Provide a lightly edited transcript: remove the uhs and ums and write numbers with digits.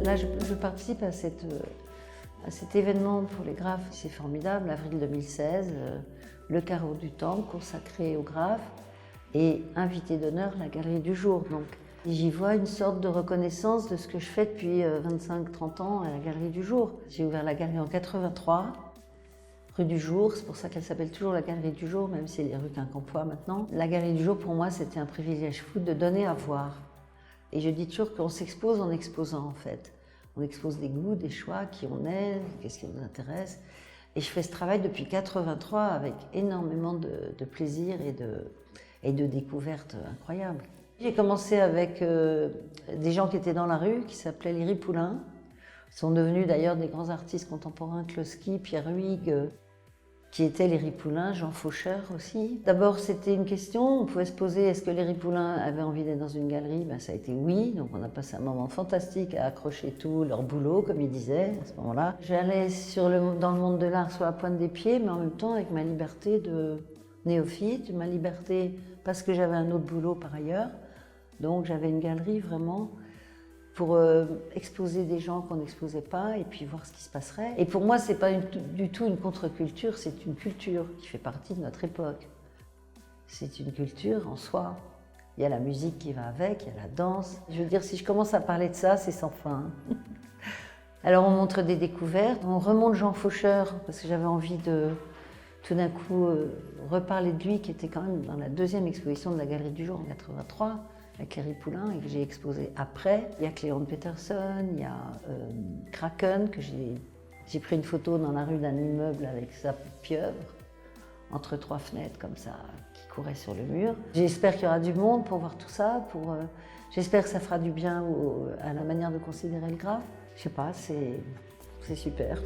Là, je participe à cet événement pour les graphes. C'est formidable, avril 2016, le Carreau du Temple consacré aux graphes et invité d'honneur, la Galerie du Jour. Donc, j'y vois une sorte de reconnaissance de ce que je fais depuis 25-30 ans à la Galerie du Jour. J'ai ouvert la galerie en 83, rue du Jour, c'est pour ça qu'elle s'appelle toujours la Galerie du Jour, même si elle est rue Quincampoix maintenant. La Galerie du Jour, pour moi, c'était un privilège fou de donner à voir. Et je dis toujours qu'on s'expose en exposant, en fait. On expose des goûts, des choix, qui on est, qu'est-ce qui nous intéresse. Et je fais ce travail depuis 83 avec énormément de plaisir et de découvertes incroyables. J'ai commencé avec des gens qui étaient dans la rue, qui s'appelaient les Ripoulins. Ils sont devenus d'ailleurs des grands artistes contemporains, Kloski, Pierre Huyghe, qui étaient les Ripoulins, Jean Faucheur aussi. D'abord, c'était une question, on pouvait se poser, est-ce que les Ripoulins avaient envie d'être dans une galerie? Ben, ça a été oui, donc on a passé un moment fantastique à accrocher tout leur boulot, comme ils disaient à ce moment-là. J'allais dans le monde de l'art sur la pointe des pieds, mais en même temps avec ma liberté de néophyte, ma liberté parce que j'avais un autre boulot par ailleurs. Donc j'avais une galerie vraiment pour exposer des gens qu'on n'exposait pas et puis voir ce qui se passerait. Et pour moi, c'est pas du tout une contre-culture, c'est une culture qui fait partie de notre époque. C'est une culture en soi. Il y a la musique qui va avec, il y a la danse. Je veux dire, si je commence à parler de ça, c'est sans fin. Alors on montre des découvertes, on remonte Jean Faucheur, parce que j'avais envie de tout d'un coup reparler de lui, qui était quand même dans la deuxième exposition de la Galerie du Jour en 83. Avec les Ripoulins et que j'ai exposé après. Il y a Cléon Peterson, il y a Kraken, que j'ai pris une photo dans la rue d'un immeuble avec sa pieuvre, entre trois fenêtres comme ça, qui courait sur le mur. J'espère qu'il y aura du monde pour voir tout ça, j'espère que ça fera du bien à la manière de considérer le graphe. Je sais pas, c'est super.